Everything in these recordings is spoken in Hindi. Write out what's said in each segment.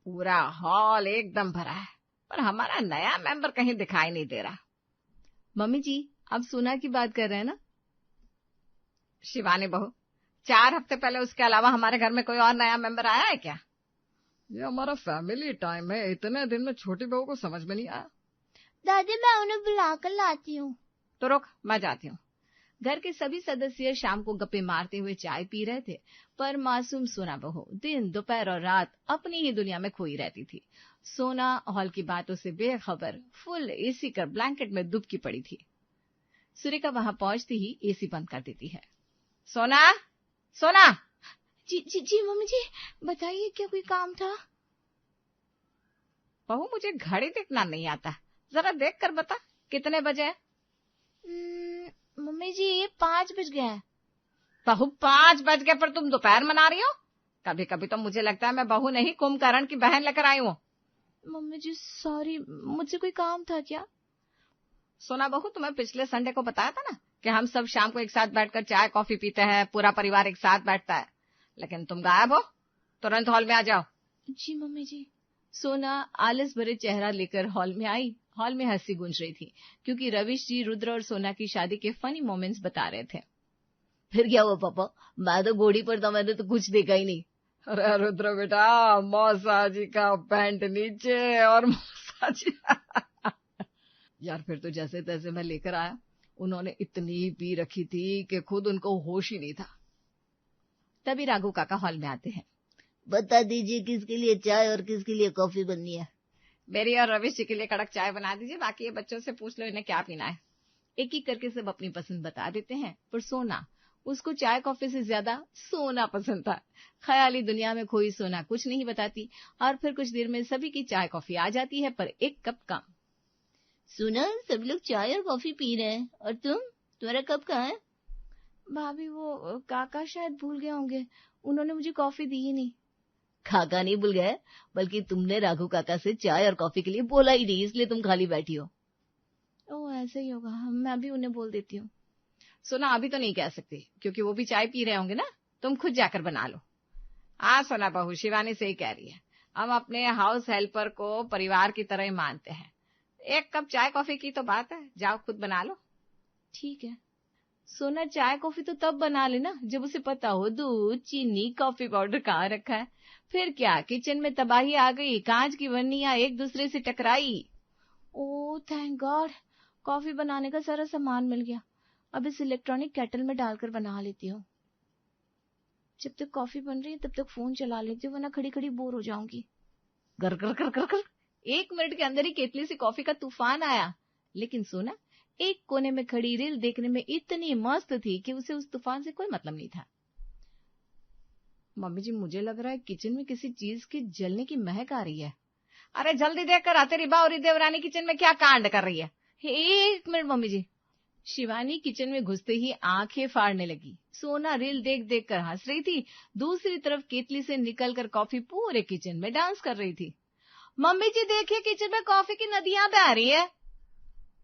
पूरा हॉल एकदम भरा है, पर हमारा नया मेंबर कहीं दिखाई नहीं दे रहा। मम्मी जी, आप सोना की बात कर रहे हैं ना? शिवानी बहू, 4 हफ्ते पहले उसके अलावा हमारे घर में कोई और नया मेंबर आया है क्या? ये हमारा फैमिली टाइम है, इतने दिन में छोटी बहू को समझ में नहीं आया। दादी, मैं उन्हें बुलाकर लाती हूँ। तो रुक, मैं जाती हूँ। घर के सभी सदस्य शाम को गप्पे मारते हुए चाय पी रहे थे, पर मासूम सोना बहू दिन, दोपहर और रात अपनी ही दुनिया में खोई रहती थी। सोना हॉल की बातों से बेखबर फुल एसी कर ब्लैंकेट में दुबकी पड़ी थी। सुरेखा वहां पहुंचती ही एसी बंद कर देती है। सोना, सोना। जी मम्मी जी, बताइए, क्या कोई काम था? बहू, मुझे घड़ी देखना नहीं आता, जरा देख कर बता कितने बजे है? मम्मी जी, ये 5 बज गए हैं। बहू, 5 बज गए पर तुम दोपहर मना रही हो? कभी कभी तो मुझे लगता है मैं बहू नहीं, कुंभकर्ण की बहन लेकर आई हूँ। मम्मी जी सॉरी, मुझसे कोई काम था क्या? सोना बहू, तुम्हें पिछले संडे को बताया था ना कि हम सब शाम को एक साथ बैठकर चाय कॉफी पीते हैं, पूरा परिवार एक साथ बैठता है, लेकिन तुम गायब हो। तुरंत हॉल में आ जाओ। जी मम्मी जी। सोना आलस भरे चेहरा लेकर हॉल में आई। हॉल में हंसी गूंज रही थी, क्योंकि रविश जी रुद्र और सोना की शादी के फनी मोमेंट्स बता रहे थे। फिर क्या हुआ पापा? मैं तो घोड़ी पर था, मैंने तो कुछ देखा ही नहीं। अरे रुद्र बेटा, मौसा जी का पैंट नीचे और मौसा जी यार, फिर तो जैसे तैसे मैं लेकर आया। उन्होंने इतनी पी रखी थी कि खुद उनको होश ही नहीं था। तभी राघु काका हॉल में आते हैं। बता दीजिए किसके लिए चाय और किसके लिए कॉफी बननी है? मेरी और रविश जी के लिए कड़क चाय बना दीजिए, बाकी ये बच्चों से पूछ लो इन्हें क्या पीना है। एक एक करके सब अपनी पसंद बता देते हैं, पर सोना, उसको चाय कॉफी से ज्यादा सोना पसंद था। ख्याली दुनिया में खोई सोना कुछ नहीं बताती, और फिर कुछ देर में सभी की चाय कॉफी आ जाती है, पर एक कप कम। सुना, सब लोग चाय और कॉफी पी रहे हैं, और तुम्हारा कप कहाँ है? भाभी, वो काका शायद भूल गए होंगे, उन्होंने मुझे कॉफी दी ही नहीं। काका नहीं भूल गए, बल्कि तुमने राघु काका से चाय और कॉफी के लिए बोला ही नहीं, इसलिए तुम खाली बैठी हो। ओह, ऐसा ही होगा, मैं भी उन्हें बोल देती हूँ। सोना, अभी तो नहीं कह सकती, क्योंकि वो भी चाय पी रहे होंगे ना, तुम खुद जाकर बना लो। हाँ सोना बहू, शिवानी सही कह रही है, हम अपने हाउस हेल्पर को परिवार की तरह ही मानते हैं। 1 कप चाय कॉफी की तो बात है, जाओ खुद बना लो। ठीक है। सोना, चाय कॉफी तो तब बना लेना जब उसे पता हो दूध, चीनी, कॉफी पाउडर कहाँ रखा है। फिर क्या, किचन में तबाही आ गई, कांच की बर्नियां एक दूसरे से टकराई। ओह थैंक गॉड, कॉफी बनाने का सारा सामान मिल गया। अब इस इलेक्ट्रॉनिक केटल में डालकर बना लेती हूँ। जब तक कॉफी बन रही है तब तक फोन चला लेती हूँ, वरना खड़ी खड़ी बोर हो जाऊंगी। गर गर कर कर कर। 1 मिनट के अंदर ही केतली से कॉफी का तूफान आया। लेकिन सोना एक कोने में खड़ी रील देखने में इतनी मस्त थी कि उसे उस तूफान से कोई मतलब नहीं था। मम्मी जी, मुझे लग रहा है किचन में किसी चीज के जलने की महक आ रही है। अरे जल्दी देख कर आ, तेरी बावरी देवरानी किचन में क्या कांड कर रही है। 1 मिनट मम्मी जी। शिवानी किचन में घुसते ही आंखें फाड़ने लगी। सोना रील देख देख कर हंस रही थी, दूसरी तरफ केतली से निकलकर कॉफी पूरे किचन में डांस कर रही थी। मम्मी जी देखिए, किचन में कॉफी की नदियां बह रही है।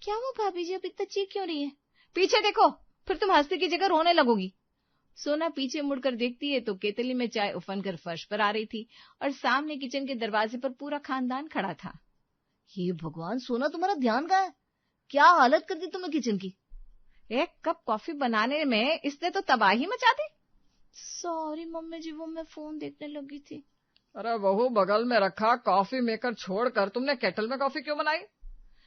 क्या वो भाभी जी अब इतना चीख क्यों रही है? पीछे देखो, फिर तुम हंसने की जगह रोने लगोगी। सोना पीछे मुड़कर देखती है तो केतली में चाय उफन कर फर्श पर आ रही थी, और सामने किचन के दरवाजे पर पूरा खानदान खड़ा था। हे भगवान, सोना तुम्हारा ध्यान कहाँ है? क्या हालत कर दी तुमने किचन की। 1 कप कॉफी बनाने में इसने तो तबाही मचा दी। सॉरी मम्मी जी, वो मैं फोन देखने लगी थी। अरे बहू, बगल में रखा कॉफी मेकर छोड़कर तुमने केटल में कॉफी क्यों बनाई?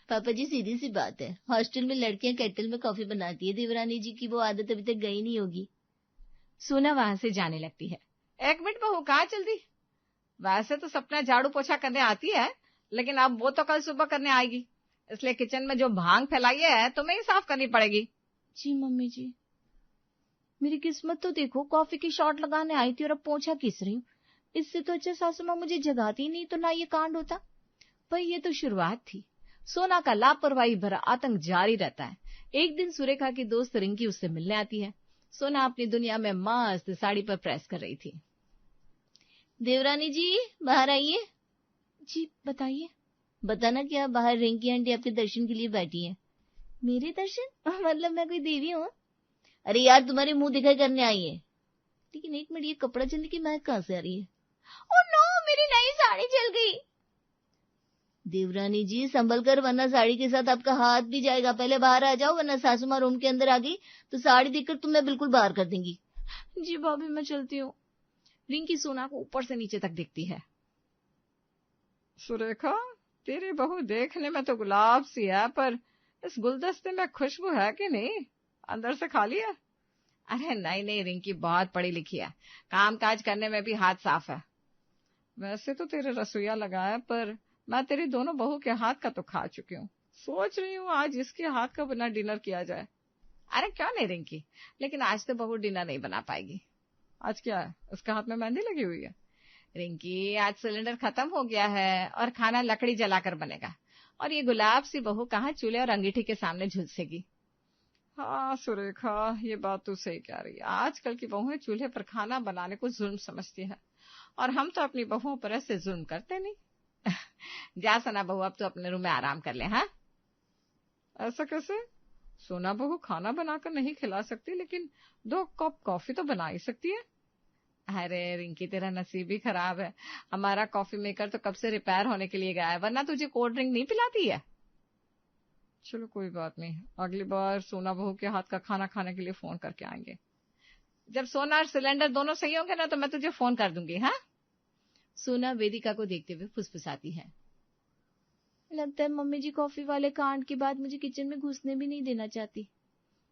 पापा जी, सीधी सी बात है, हॉस्टल में लड़कियां केटल में कॉफी बनाती है, देवरानी जी की वो आदत अभी तक गई नहीं होगी। सोना वहां से जाने लगती है। 1 मिनट बहू, कहाँ चल दी? वैसे तो सपना झाड़ू पोछा करने आती है, लेकिन अब वो तो कल सुबह करने आएगी, इसलिए किचन में जो भांग फैलाई है तुम्हें ही साफ करनी पड़ेगी। जी मम्मी जी। मेरी किस्मत तो देखो, कॉफी की शॉट लगाने आई थी और अब पोछा किस रही हूँ। इससे तो अच्छा सासू माँ मुझे जगाती नहीं तो ना ये कांड होता। पर ये तो शुरुआत थी। सोना का लापरवाही भरा आतंक जारी रहता है। एक दिन सुरेखा की दोस्त रिंकी उससे मिलने आती है। सोना अपनी दुनिया में मस्त साड़ी पर प्रेस कर रही थी। देवरानी जी, बाहर आइए। जी बताइए। बताना क्या, बाहर रिंकी आंटी आपके दर्शन के लिए बैठी है। मेरे दर्शन? मतलब मैं कोई देवी हूँ? अरे यार, तुम्हारे मुंह दिखाई करने आई है। लेकिन 1 मिनट, ये कपड़ा जलने की महक कहाँ से आ रही है? ओह नो, मेरी नई साड़ी जल गई। देवरानी जी संभल कर, वरना साड़ी के साथ आपका हाथ भी जाएगा। पहले बाहर आ जाओ, वरना सासू माँ रूम के अंदर आ गई तो साड़ी देखकर तुम्हें बिल्कुल बाहर कर देंगी। जी भाभी, मैं चलती हूँ। रिंकी सोना को ऊपर से नीचे तक देखती है। सुरेखा, तेरी बहू देखने में तो गुलाब सी है, पर इस गुलदस्ते में खुशबू है कि नहीं? अंदर से खाली है? अरे नहीं नहीं, रिंकी बहुत पढ़ी लिखी है, काम काज करने में भी हाथ साफ है। वैसे तो तेरे रसोईया लगा है, पर मैं तेरी दोनों बहू के हाथ का तो खा चुकी हूँ। सोच रही हूँ आज इसके हाथ का बना डिनर किया जाए। अरे क्यों नहीं रिंकी, लेकिन आज तो बहू डिनर नहीं बना पाएगी। आज क्या है? उसके हाथ में मेहंदी लगी हुई है। रिंकी, आज सिलेंडर खत्म हो गया है और खाना लकड़ी जलाकर बनेगा, और ये गुलाब सी बहू कहाँ चूल्हे और अंगीठी के सामने झुलसेगी। हाँ सुरेखा, ये बात तो सही कह रही है। आजकल की बहुएं चूल्हे पर खाना बनाने को जुल्म समझती है, और हम तो अपनी बहुओं पर ऐसे जुल्म करते नहीं। जा सना बहू, अब तो अपने रूम में आराम कर ले। हाँ, ऐसा कैसे? सोना बहू खाना बनाकर नहीं खिला सकती, लेकिन 2 कप कॉफी तो बना ही सकती है। अरे रिंकी, तेरा नसीब ही खराब है। हमारा कॉफी मेकर तो कब से रिपेयर होने के लिए गया है, वरना तुझे कोल्ड ड्रिंक नहीं पिलाती है। चलो कोई बात नहीं, अगली बार सोना बहू के हाथ का खाना खाने के लिए फोन करके आएंगे। जब सोना और सिलेंडर दोनों सही होंगे ना, तो मैं तुझे फोन कर दूंगी। हाँ, सोना वेदिका को देखते हुए फुसफुसाती है। लगता है मम्मी जी कॉफी वाले कांड के बाद मुझे किचन में घुसने भी नहीं देना चाहती।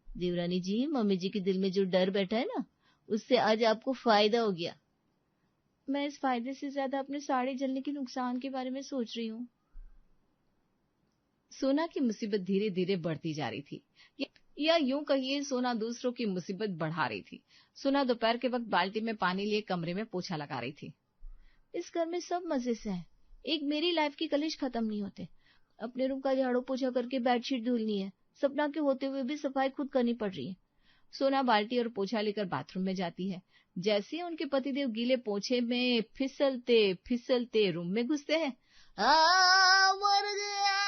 देवरानी जी, मम्मी जी के दिल में जो डर बैठा है ना, उससे आज आपको फायदा हो गया। मैं इस फायदे से ज्यादा अपने साड़ी जलने के नुकसान के बारे में सोच रही हूँ। सोना की मुसीबत धीरे धीरे बढ़ती जा रही थी, या यूं कहिए सोना दूसरों की मुसीबत बढ़ा रही थी। सोना दोपहर के वक्त बाल्टी में पानी लिए कमरे में पोछा लगा रही थी। इस घर में सब मजे से है, एक मेरी लाइफ की कलेश खत्म नहीं होते। अपने रूम का झाड़ू पोछा करके बेडशीट धुलनी है, सपना के होते हुए भी सफाई खुद करनी पड़ रही है। सोना बाल्टी और पोछा लेकर बाथरूम में जाती है। जैसे ही उनके पतिदेव गीले पोछे में फिसलते फिसलते रूम में घुसते हैं, मर गया।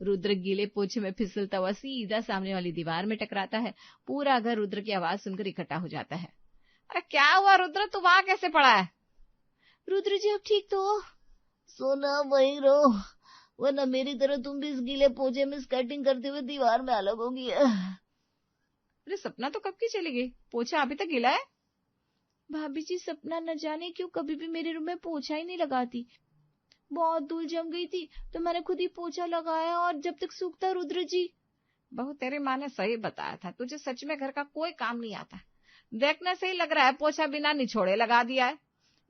रुद्र गीले पोछे में फिसलता हुआ सीधा सामने वाली दीवार में टकराता है। पूरा घर रुद्र की आवाज सुनकर इकट्ठा हो जाता है। अरे क्या हुआ रुद्र, तू वहां कैसे पड़ा है? रुद्र जी, अब ठीक तो हो? सोना वहीं रहो, वरना मेरी तरह तुम भी इस गीले पोछे में स्केटिंग करते हुए दीवार में अलग होगी। अरे सपना तो कब की चली गई, पोछा अभी तक गीला है। भाभी जी, सपना न जाने क्यों कभी भी मेरे रूम में पोछा ही नहीं लगाती। बहुत धूल जम गई थी तो मैंने खुद ही पोछा लगाया, और जब तक सूखता। रुद्र जी, बहू तेरी माँ ने सही बताया था, तुझे सच में घर का कोई काम नहीं आता। देखने से ही लग रहा है पोछा बिना निछोड़े लगा दिया है।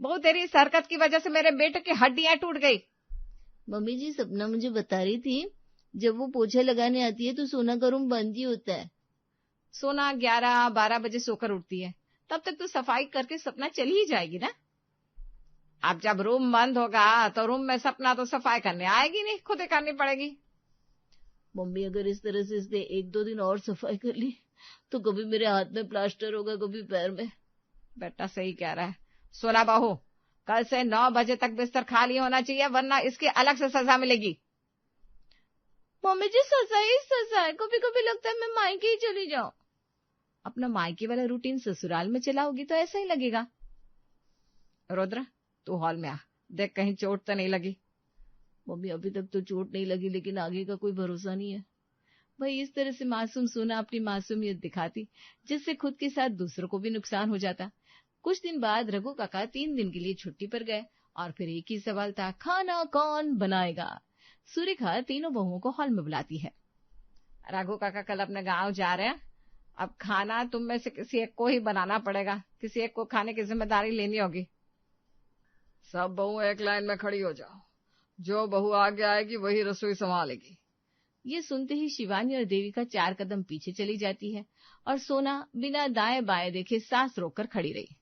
बहू तेरी इस हरकत की वजह से मेरे बेटे की हड्डियां टूट गई। मम्मी जी, सपना मुझे बता रही थी, जब वो पोछा लगाने आती है तो सोना का रूम बंद ही होता है। सोना 11-12 बजे सोकर उठती है, तब तक तो सफाई करके सपना चली ही जाएगी ना। अब जब रूम बंद होगा तो रूम में सपना तो सफाई करने आएगी नहीं, खुद ही करनी पड़ेगी। मम्मी, अगर इस तरह से इसने 1-2 दिन और सफाई कर ली तो कभी मेरे हाथ में प्लास्टर होगा, कभी पैर में। बेटा सही कह रहा है। सोना बहू, कल से 9 बजे तक बिस्तर खाली होना चाहिए, वरना इसकी अलग से सजा मिलेगी। मम्मी जी, सजा ही सजा है। कभी कभी लगता है मैं मायके ही चली जाऊं। अपना मायके वाला रूटीन ससुराल में चलाओगी तो ऐसा ही लगेगा। रुद्र, तू हॉल में आ, देख कहीं चोट तो नहीं लगी। मम्मी, अभी तक तो चोट नहीं लगी, लेकिन आगे का कोई भरोसा नहीं है। भाई इस तरह से मासूम सोना अपनी मासूमियत दिखाती, जिससे खुद के साथ दूसरों को भी नुकसान हो जाता। कुछ दिन बाद रघु काका 3 दिन के लिए छुट्टी पर गए, और फिर एक ही सवाल था, खाना कौन बनाएगा। सुरेखा तीनों बहुओं को हॉल में बुलाती है। रघु काका कल अपने गांव जा रहे हैं, अब खाना तुम में से किसी एक को ही बनाना पड़ेगा, किसी एक को खाने की जिम्मेदारी लेनी होगी। सब बहू एक लाइन में खड़ी हो जाओ, जो बहू आगे आएगी वही रसोई संभालेगी। ये सुनते ही शिवानी और देविका 4 कदम पीछे चली जाती है, और सोना बिना दाएं बाएं देखे सांस रोककर खड़ी रही।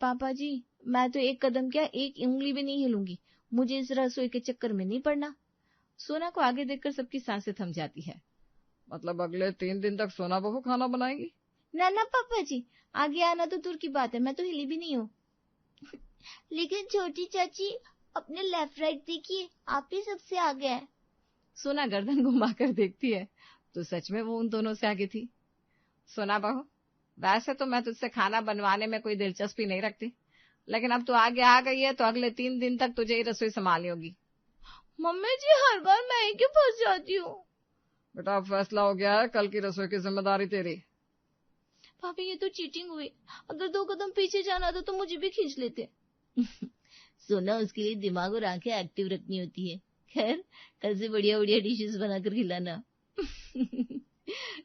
पापा जी, मैं तो 1 कदम क्या 1 उंगली भी नहीं हिलूंगी। मुझे इस रसोई के चक्कर में नहीं पड़ना। सोना को आगे देखकर सबकी सांसें थम जाती है। मतलब अगले 3 दिन तक सोना बहू खाना बनाएगी? ना ना पापा जी, आगे आना तो दूर की बात है, मैं तो हिली भी नहीं हूँ। लेकिन छोटी चाची, अपने लेफ्ट राइट देखिए, आप ही सबसे आगे है। सोना गर्दन घुमाकर देखती है तो सच में वो उन दोनों से आगे थी। सोना बहू, वैसे तो मैं तुझसे खाना बनवाने में कोई दिलचस्पी नहीं रखती, लेकिन अब तू आगे आ गई है तो अगले 3 दिन तक तुझे ही रसोई संभालनी होगी। मम्मी जी हर बार मैं ही क्यों फंस जाती हूँ? बेटा अब फैसला हो गया है, कल की रसोई की जिम्मेदारी तेरी। भाभी ये तो चीटिंग हुई, अगर 2 कदम पीछे जाना था तो मुझे भी खींच लेते। सोना, उसके लिए दिमाग और आंखें एक्टिव रखनी होती है। खैर, कल से बढ़िया बढ़िया डिशेस बनाकर खिलाना।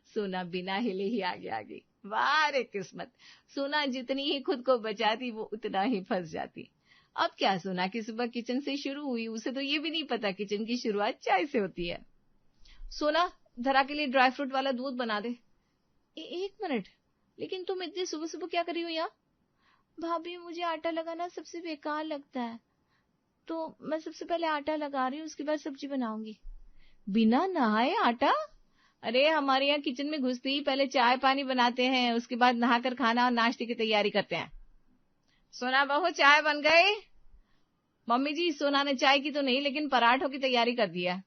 सोना बिना हिले ही आगे आ गई। वाह रे किस्मत, सोना जितनी ही खुद को बचाती वो उतना ही फंस जाती। अब क्या सोना की सुबह किचन से शुरू हुई, उसे तो ये भी नहीं पता किचन की शुरुआत चाय से होती है। सोना, धरा के लिए ड्राई फ्रूट वाला दूध बना दे। 1 मिनट, लेकिन तुम इतनी सुबह सुबह क्या करी हो यहाँ? भाभी मुझे आटा लगाना सबसे बेकार लगता है, तो मैं सबसे पहले आटा लगा रही हूँ, उसके बाद सब्जी बनाऊंगी। बिना नहाए आटा? अरे हमारे यहाँ किचन में घुसते ही पहले चाय पानी बनाते हैं, उसके बाद नहाकर खाना और नाश्ते की तैयारी करते हैं। सोना बहू चाय बन गई? मम्मी जी, सोना ने चाय की तो नहीं लेकिन पराठों की तैयारी कर दिया।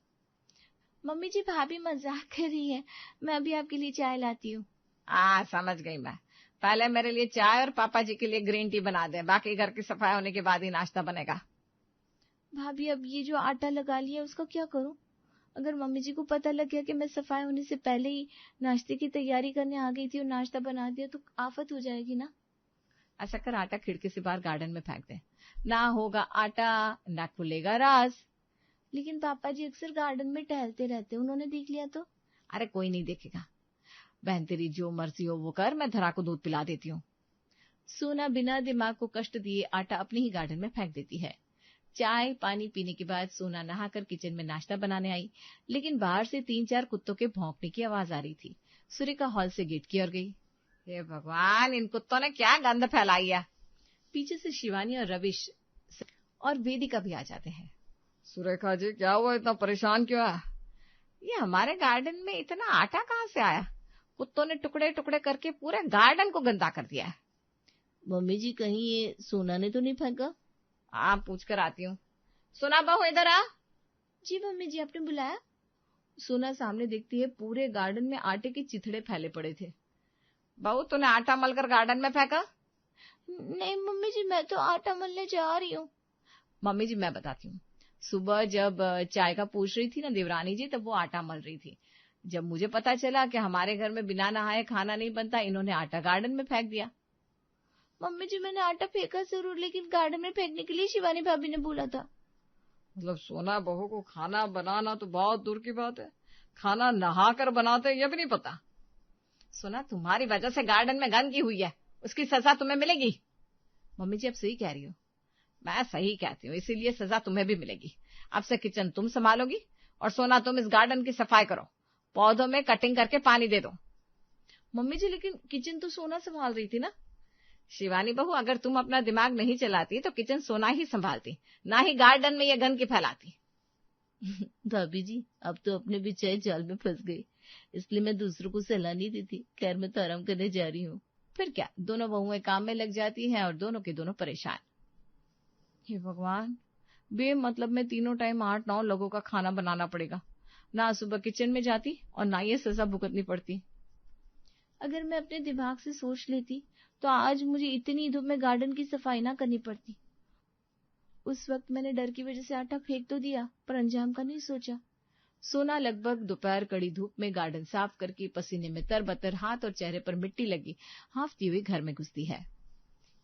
मम्मी जी भाभी मजाक कर रही है, मैं अभी आपके लिए चाय लाती हूँ। समझ गई मैं। पहले मेरे लिए चाय और पापा जी के लिए ग्रीन टी बना दे, बाकी घर की सफाई होने के बाद ही नाश्ता बनेगा। भाभी अब ये जो आटा लगा लिया उसका क्या करूं? अगर मम्मी जी को पता लग गया कि मैं सफाई होने से पहले ही नाश्ते की तैयारी करने आ गई थी और नाश्ता बना दिया तो आफत हो जाएगी ना। ऐसा कर, आटा खिड़की से बाहर गार्डन में फेंक दे, ना होगा आटा ना खुलेगा राज। लेकिन पापा जी अक्सर गार्डन में टहलते रहते, उन्होंने देख लिया तो? अरे कोई नहीं देखेगा बहन, तेरी जो मर्जी हो वो कर, मैं धरा को दूध पिला देती हूँ। सोना बिना दिमाग को कष्ट दिए आटा अपने ही गार्डन में फेंक देती है। चाय पानी पीने के बाद सोना नहाकर किचन में नाश्ता बनाने आई, लेकिन बाहर से 3-4 कुत्तों के भौंकने की आवाज आ रही थी। सुरेखा हॉल से गेट की ओर गई। हे भगवान, इन कुत्तों ने क्या गंध फैलाई है। पीछे से शिवानी और रविश और वेदिका भी आ जाते हैं। सुरेखा जी क्या हुआ, इतना परेशान क्यों है? ये हमारे गार्डन में इतना आटा कहाँ से आया? कुत्तों ने टुकड़े टुकड़े करके पूरे गार्डन को गंदा कर दिया है। मम्मी जी कहीं ये सोना ने तो नहीं फेंका? आप पूछ कर आती हूँ। सोना बहू इधर आ। जी मम्मी जी, आपने बुलाया? सोना सामने देखती है पूरे गार्डन में आटे के चिथड़े फैले पड़े थे। बहू तूने आटा मलकर गार्डन में फेंका? नहीं मम्मी जी, मैं तो आटा मलने जा रही हूँ। मम्मी जी मैं बताती हूँ, सुबह जब चाय का पूछ रही थी ना देवरानी जी, तब वो आटा मल रही थी। जब मुझे पता चला कि हमारे घर में बिना नहाए खाना नहीं बनता, इन्होंने आटा गार्डन में फेंक दिया। मम्मी जी मैंने आटा फेंका जरूर, लेकिन गार्डन में फेंकने के लिए शिवानी भाभी ने बोला था। मतलब सोना बहू को खाना बनाना तो बहुत दूर की बात है, खाना नहा कर बनाते ये भी नहीं पता। सोना तुम्हारी वजह से गार्डन में गंदगी हुई है, उसकी सजा तुम्हें मिलेगी। मम्मी जी आप सही कह रही हो। मैं सही कहती हूँ, इसीलिए सजा तुम्हें भी मिलेगी। अब से किचन तुम संभालोगी और सोना तुम इस गार्डन की सफाई करो, पौधों में कटिंग करके पानी दे दो। मम्मी जी लेकिन किचन तो सोना संभाल रही थी ना। शिवानी बहू, अगर तुम अपना दिमाग नहीं चलाती तो किचन सोना ही संभालती, ना ही गार्डन में ये गंदगी फैलाती। भाभी जी अब तो अपने भी चाय जाल में फंस गई, इसलिए मैं दूसरों को सलाह नहीं देती। खैर मैं तो आराम करने जा रही हूँ। फिर क्या, दोनों बहुएं काम में लग जाती हैं और दोनों के दोनों परेशान। हे भगवान, बेमतलब में तीनों टाइम 8-9 लोगों का खाना बनाना पड़ेगा। ना सुबह किचन में जाती और ना ये सजा भुगतनी पड़ती। अगर मैं अपने दिमाग से सोच लेती तो आज मुझे इतनी धूप में गार्डन की सफाई ना करनी पड़ती। उस वक्त मैंने डर की वजह से आटा फेंक तो दिया, पर अंजाम का नहीं सोचा। सोना लगभग दोपहर कड़ी धूप में गार्डन साफ करके पसीने में तरबतर, हाथ और चेहरे पर मिट्टी लगी, हांफती हुई घर में घुसती है।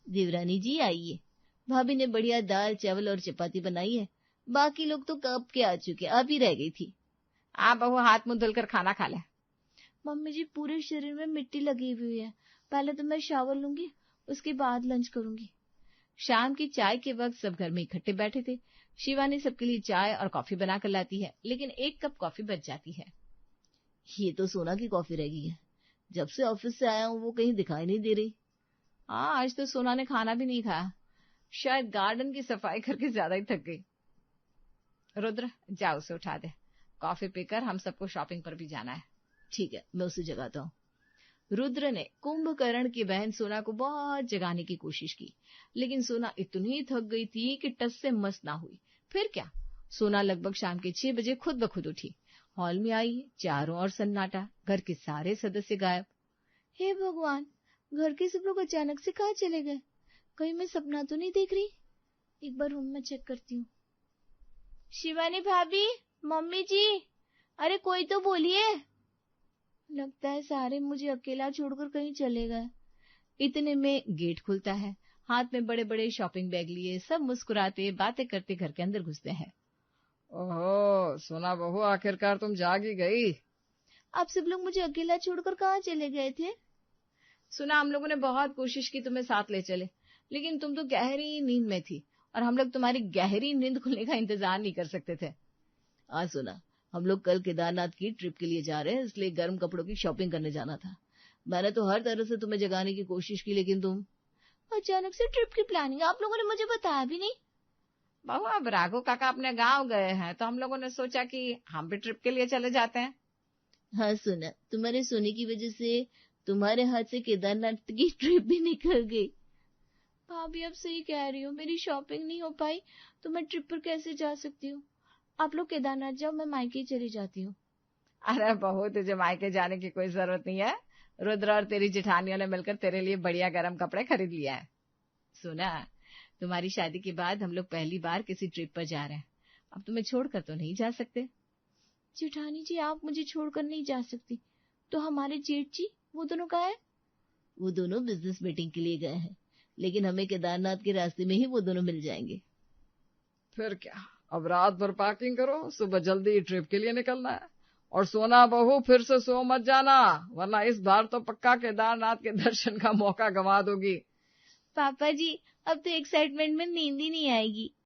देवरानी जी आइए, भाभी ने बढ़िया दाल चावल और चपाती बनाई है। बाकी लोग तो कब के आ चुके, आप ही रह गई थी। आप बहू हाथ मुंह धुलकर खाना खा ले। मम्मी जी पूरे शरीर में मिट्टी लगी हुई है, पहले तो मैं शावर लूंगी, उसके बाद लंच करूंगी। शाम की चाय के वक्त सब घर में इकट्ठे बैठे थे। शिवानी सबके लिए चाय और कॉफी बनाकर लाती है, लेकिन 1 कप कॉफी बच जाती है। ये तो सोना की कॉफी रह गई है, जब से ऑफिस से आया हूँ वो कहीं दिखाई नहीं दे रही। हाँ, आज तो सोना ने खाना भी नहीं खाया, शायद गार्डन की सफाई करके ज्यादा ही थक गई। रुद्र जा उसे उठा दे, कॉफी पीकर हम सबको शॉपिंग पर भी जाना है। ठीक है, मैं उसे जगाता हूँ। रुद्र ने कुंभकर्ण की बहन सोना को बहुत जगाने की कोशिश की, लेकिन सोना इतनी थक गई थी कि टस से मस ना हुई। फिर क्या, सोना लगभग शाम के 6 बजे खुद ब खुद उठी, हॉल में आई। चारों ओर सन्नाटा, घर के सारे सदस्य गायब। हे भगवान, घर के सब लोग अचानक से कहाँ चले गए? कहीं मैं सपना तो नहीं देख रही? एक बार रूम में चेक करती हूँ। शिवानी भाभी, मम्मी जी, अरे कोई तो बोलिए। लगता है सारे मुझे अकेला छोड़कर कहीं चले गए। इतने में गेट खुलता है। हाथ में बड़े बड़े शॉपिंग बैग लिए सब मुस्कुराते बातें करते घर के अंदर घुसते हैं। ओहो सोना बहू, आखिरकार तुम जागी गई। आप सब लोग मुझे अकेला छोड़कर कहाँ चले गए थे? सुना हम लोगों ने बहुत कोशिश की तुम्हें साथ ले चले, लेकिन तुम तो गहरी नींद में थी और हम लोग तुम्हारी गहरी नींद खुलने का इंतजार नहीं कर सकते थे। आज सुना, हम लोग कल केदारनाथ की ट्रिप के लिए जा रहे हैं, इसलिए गर्म कपड़ों की शॉपिंग करने जाना था। मैंने तो हर तरह से तुम्हें जगाने की कोशिश की, लेकिन तुम अचानक से ट्रिप की प्लानिंग आप लोगों ने मुझे बताया भी नहीं। बहू अब राघव काका अपने गांव गए हैं तो हम लोगों ने सोचा कि हम भी ट्रिप के लिए चले जाते हैं। हाँ सुना, तुम्हारे सोने की वजह से तुम्हारे हाथ से केदारनाथ की ट्रिप भी निकल गई। भाभी अब सही कह रही हो, मेरी शॉपिंग नहीं हो पाई तो मैं ट्रिप पर कैसे जा सकती हूँ? आप लोग केदारनाथ जाओ, मैं मायके चली जाती हूँ। अरे बहू, तुझे मायके जाने की कोई जरूरत नहीं है। रुद्र और तेरी जेठानियों ने मिलकर तेरे लिए बढ़िया गर्म कपड़े खरीद लिया है। सुना, तुम्हारी शादी के बाद हम लोग पहली बार किसी ट्रिप पर जा रहे हैं। अब तुम्हें छोड़कर तो नहीं जा सकते। जेठानी जी, आप मुझे छोड़कर नहीं जा सकती। तो हमारे जेठ जी, वो दोनों कहाँ है? वो दोनों बिजनेस मीटिंग के लिए गए हैं, लेकिन हमें केदारनाथ के रास्ते में ही वो दोनों मिल जाएंगे। फिर क्या, अब रात भर पैकिंग करो, सुबह जल्दी ट्रिप के लिए निकलना है। और सोना बहू, फिर से सो मत जाना, वरना इस बार तो पक्का केदारनाथ के दर्शन का मौका गंवा दोगी। पापा जी, अब तो एक्साइटमेंट में नींद ही नहीं आएगी।